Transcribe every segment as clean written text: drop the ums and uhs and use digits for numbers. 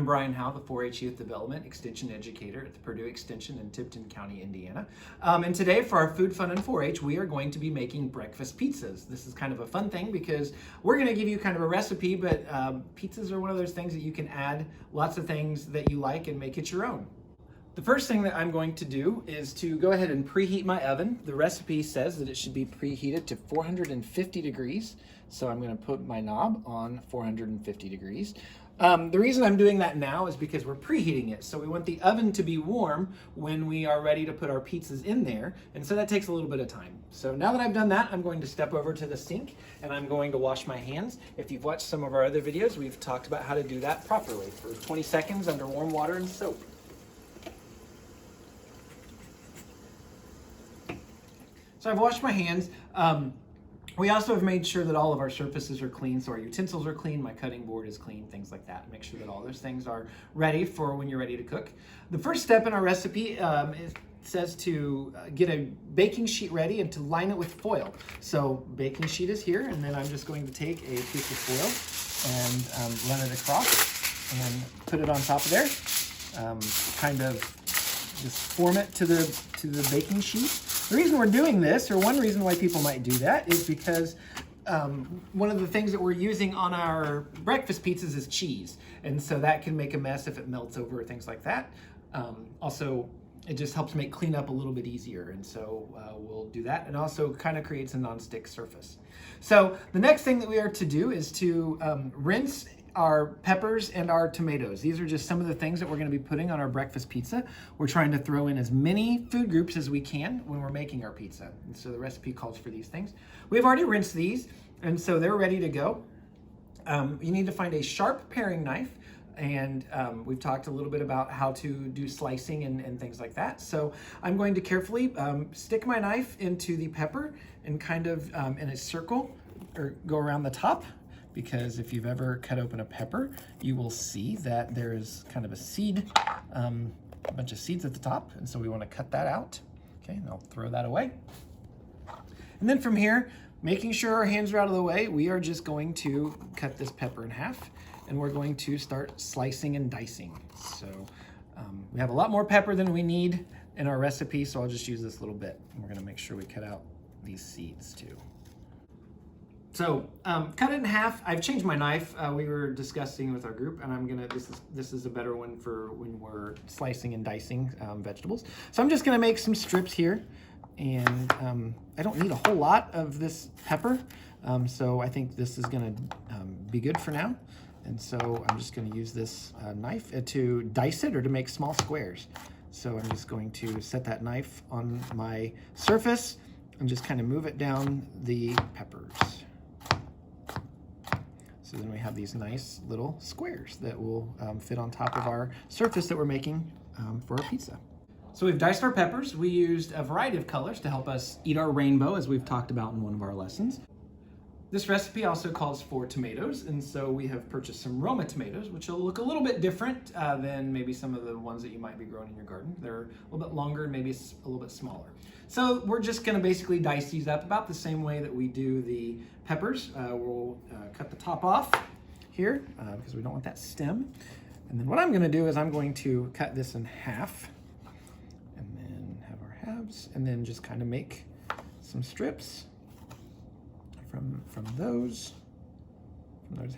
Brian Howell, the 4-H Youth Development Extension Educator at the Purdue Extension in Tipton County, Indiana. And today for our Food Fun in 4-H, we are going to be making breakfast pizzas. This is kind of a fun thing because we're going to give you kind of a recipe, but pizzas are one of those things that you can add lots of things that you like and make it your own. The first thing that I'm going to do is to go ahead and preheat my oven. The recipe says that it should be preheated to 450 degrees. So I'm going to put my knob on 450 degrees. The reason I'm doing that now is because we're preheating it. So we want the oven to be warm when we are ready to put our pizzas in there. And so that takes a little bit of time. So now that I've done that, I'm going to step over to the sink and I'm going to wash my hands. If you've watched some of our other videos, we've talked about how to do that properly for 20 seconds under warm water and soap. So I've washed my hands. We also have made sure that all of our surfaces are clean, so our utensils are clean, my cutting board is clean, things like that. Make sure that all those things are ready for when you're ready to cook. The first step in our recipe says to get a baking sheet ready and to line it with foil. So baking sheet is here, and then I'm just going to take a piece of foil and run it across and put it on top of there. Kind of just form it to the baking sheet. The reason we're doing this, or one reason why people might do that, is because one of the things that we're using on our breakfast pizzas is cheese. And so that can make a mess if it melts over or things like that. Also, it just helps make cleanup a little bit easier. And so we'll do that. And also kind of creates a non-stick surface. So the next thing that we are to do is to rinse our peppers and our tomatoes. These are just some of the things that we're going to be putting on our breakfast pizza. We're trying to throw in as many food groups as we can when we're making our pizza. And so the recipe calls for these things. We've already rinsed these, and so they're ready to go. You need to find a sharp paring knife, and we've talked a little bit about how to do slicing and things like that. So I'm going to carefully stick my knife into the pepper and kind of in a circle, or go around the top. Because if you've ever cut open a pepper, you will see that there is kind of a seed, a bunch of seeds at the top. And so we want to cut that out. Okay, and I'll throw that away. And then from here, making sure our hands are out of the way, we are just going to cut this pepper in half and we're going to start slicing and dicing. So we have a lot more pepper than we need in our recipe, so I'll just use this little bit. And we're going to make sure we cut out these seeds too. So cut it in half. I've changed my knife. We were discussing with our group, and this is a better one for when we're slicing and dicing vegetables. So I'm just gonna make some strips here, and I don't need a whole lot of this pepper, so I think this is gonna be good for now. And so I'm just gonna use this knife to dice it or to make small squares. So I'm just going to set that knife on my surface and just kind of move it down the peppers. So then we have these nice little squares that will fit on top of our surface that we're making for our pizza. So we've diced our peppers. We used a variety of colors to help us eat our rainbow, as we've talked about in one of our lessons. This recipe also calls for tomatoes, and so we have purchased some Roma tomatoes, which will look a little bit different than maybe some of the ones that you might be growing in your garden. They're a little bit longer and maybe a little bit smaller. So we're just gonna basically dice these up about the same way that we do the peppers. We'll cut the top off here because we don't want that stem. And then what I'm gonna do is I'm going to cut this in half and then have our halves and then just kind of make some strips from those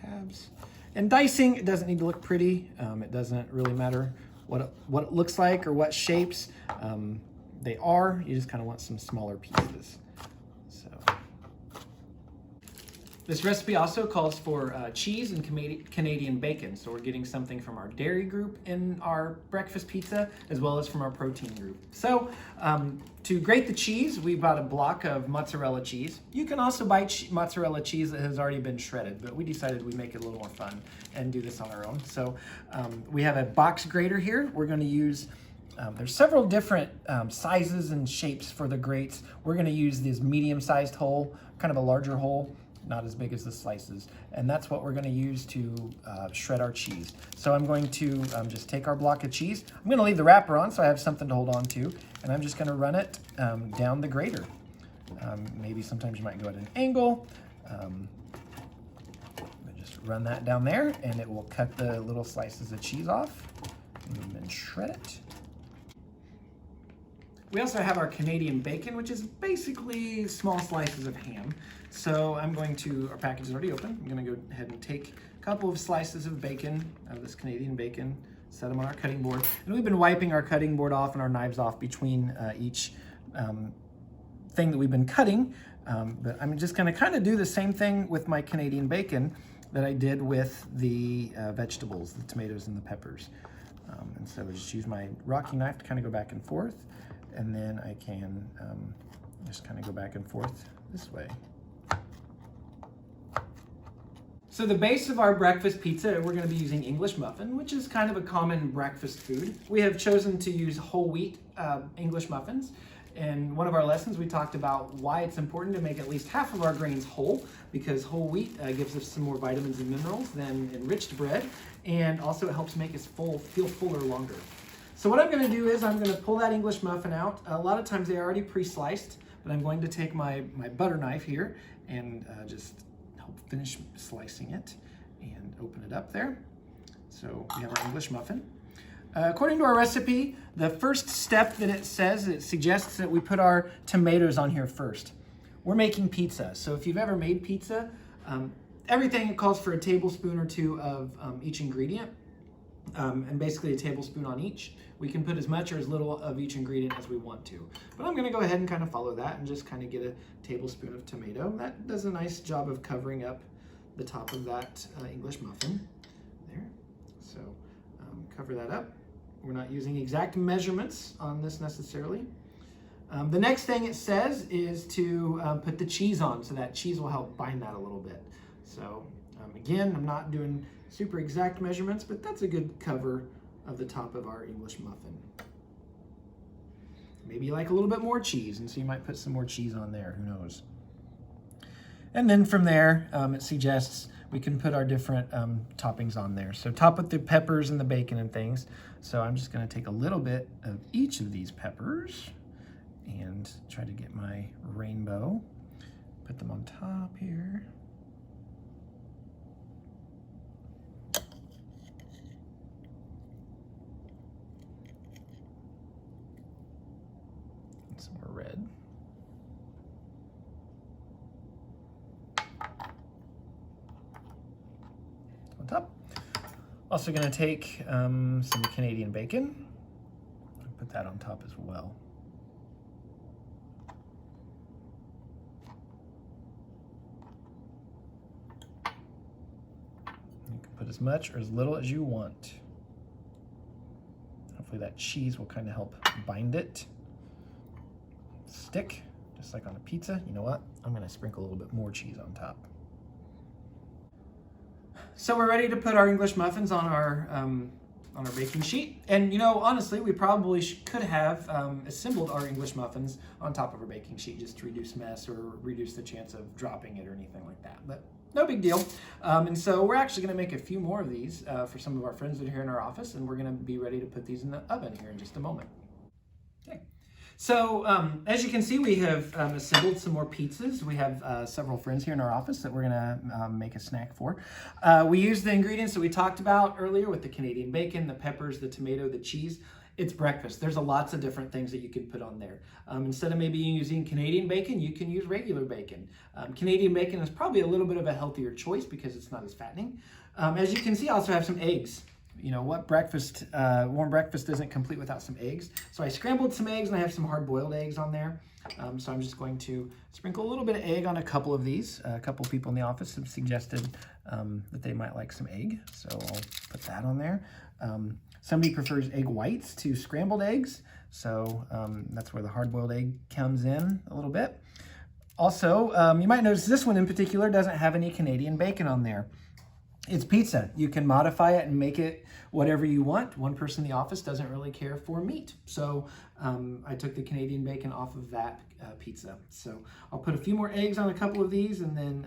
halves. And dicing, it doesn't need to look pretty. It doesn't really matter what it looks like or what shapes they are. You just kind of want some smaller pieces. So this recipe also calls for cheese and Canadian bacon. So we're getting something from our dairy group in our breakfast pizza, as well as from our protein group. So to grate the cheese, we bought a block of mozzarella cheese. You can also buy mozzarella cheese that has already been shredded, but we decided we'd make it a little more fun and do this on our own. So we have a box grater here. We're going to use there's several different sizes and shapes for the grates. We're going to use this medium-sized hole, kind of a larger hole, not as big as the slices. And that's what we're going to use to shred our cheese. So I'm going to just take our block of cheese. I'm going to leave the wrapper on so I have something to hold on to. And I'm just going to run it down the grater. Maybe sometimes you might go at an angle. Just run that down there and it will cut the little slices of cheese off and then shred it. We also have our Canadian bacon, which is basically small slices of ham. So our package is already open. I'm gonna go ahead and take a couple of slices of bacon, of this Canadian bacon, set them on our cutting board. And we've been wiping our cutting board off and our knives off between each thing that we've been cutting. But I'm just gonna kind of do the same thing with my Canadian bacon that I did with the vegetables, the tomatoes and the peppers. And so I just use my Rocky knife to kind of go back and forth. And then I can just kind of go back and forth this way. So the base of our breakfast pizza, we're going to be using English muffin, which is kind of a common breakfast food. We have chosen to use whole wheat English muffins. In one of our lessons, we talked about why it's important to make at least half of our grains whole, because whole wheat gives us some more vitamins and minerals than enriched bread, and also it helps make us feel fuller longer. So what I'm going to do is I'm going to pull that English muffin out. A lot of times they are already pre-sliced, but I'm going to take my butter knife here and just help finish slicing it and open it up there. So we have our English muffin. According to our recipe, the first step that it suggests that we put our tomatoes on here first. We're making pizza, so if you've ever made pizza, everything calls for a tablespoon or two of each ingredient, and basically a tablespoon on each. We can put as much or as little of each ingredient as we want to. But I'm going to go ahead and kind of follow that and just kind of get a tablespoon of tomato. That does a nice job of covering up the top of that English muffin there. So cover that up. We're not using exact measurements on this necessarily. The next thing it says is to put the cheese on, so that cheese will help bind that a little bit. So again, I'm not doing super exact measurements, but that's a good cover of the top of our English muffin. Maybe you like a little bit more cheese, and so you might put some more cheese on there, who knows. And then from there, it suggests we can put our different toppings on there. So top with the peppers and the bacon and things. So I'm just gonna take a little bit of each of these peppers and try to get my rainbow, put them on top here. Some more red. On top. Also going to take some Canadian bacon and put that on top as well. You can put as much or as little as you want. Hopefully that cheese will kind of help bind it. Stick, just like on a pizza. You know what? I'm going to sprinkle a little bit more cheese on top. So we're ready to put our English muffins on our baking sheet. And you know, honestly, we probably could have assembled our English muffins on top of our baking sheet just to reduce mess or reduce the chance of dropping it or anything like that. But no big deal. And so we're actually going to make a few more of these for some of our friends that are here in our office, and we're going to be ready to put these in the oven here in just a moment. Okay. So as you can see, we have assembled some more pizzas. We have several friends here in our office that we're gonna make a snack for. We use the ingredients that we talked about earlier with the Canadian bacon, the peppers, the tomato, the cheese. It's breakfast. There's lots of different things that you can put on there. Instead of maybe using Canadian bacon, you can use regular bacon. Canadian bacon is probably a little bit of a healthier choice because it's not as fattening. As you can see, I also have some eggs. You know, what breakfast, warm breakfast isn't complete without some eggs. So I scrambled some eggs and I have some hard-boiled eggs on there. So I'm just going to sprinkle a little bit of egg on a couple of these. A couple people in the office have suggested that they might like some egg. So I'll put that on there. Somebody prefers egg whites to scrambled eggs. So that's where the hard-boiled egg comes in a little bit. Also, you might notice this one in particular doesn't have any Canadian bacon on there. It's pizza. You can modify it and make it whatever you want. One person in the office doesn't really care for meat. So I took the Canadian bacon off of that pizza. So I'll put a few more eggs on a couple of these and then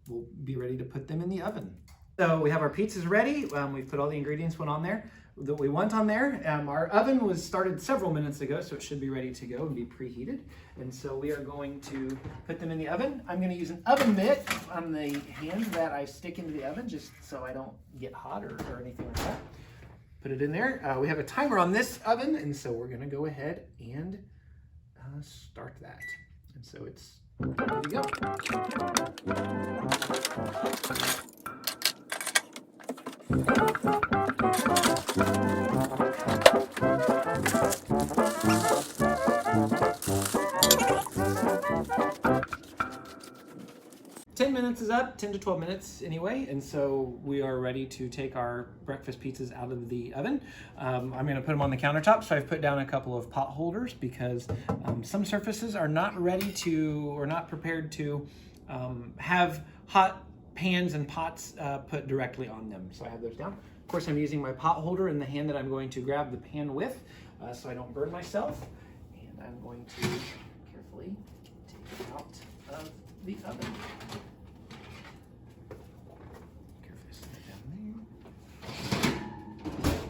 we'll be ready to put them in the oven. So we have our pizzas ready. We've put all the ingredients on there. that we want on there. Our oven was started several minutes ago, so it should be ready to go and be preheated. And so we are going to put them in the oven. I'm going to use an oven mitt on the hand that I stick into the oven just so I don't get hot or anything like that. Put it in there. We have a timer on this oven, and so we're going to go ahead and start that. And so it's ready to go. 10 minutes is up, 10 to 12 minutes anyway, and so we are ready to take our breakfast pizzas out of the oven. I'm going to put them on the countertop, so I've put down a couple of pot holders because some surfaces are not ready to or not prepared to have hot pans and pots put directly on them. So I have those down. Of course, I'm using my pot holder in the hand that I'm going to grab the pan with so I don't burn myself. And I'm going to carefully take it out of the oven. Carefully set it down there.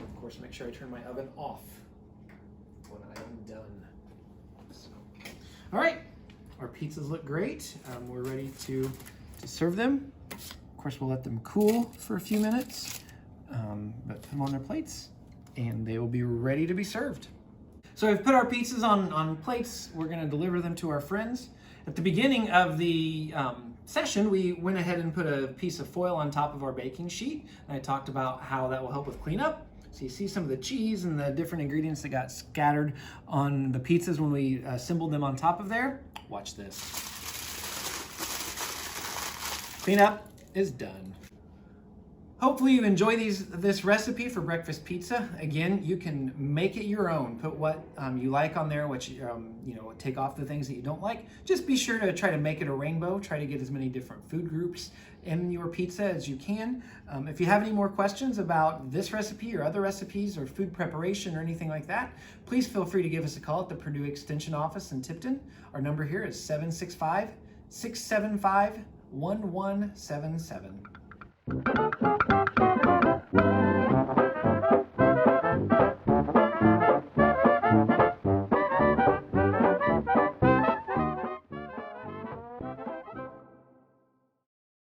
Of course, make sure I turn my oven off when I'm done. So, all right, our pizzas look great. We're ready to serve them. Of course, we'll let them cool for a few minutes, but put them on their plates and they will be ready to be served. So we've put our pizzas on plates. We're going to deliver them to our friends. At the beginning of the session, we went ahead and put a piece of foil on top of our baking sheet. And I talked about how that will help with cleanup. So you see some of the cheese and the different ingredients that got scattered on the pizzas when we assembled them on top of there. Watch this. Cleanup is done. Hopefully you enjoy this recipe for breakfast pizza. Again, you can make it your own. Put what you like on there, what take off the things that you don't like. Just be sure to try to make it a rainbow. Try to get as many different food groups in your pizza as you can. If you have any more questions about this recipe or other recipes or food preparation or anything like that, please feel free to give us a call at the Purdue Extension office in Tipton. Our number here is 765-675-1177.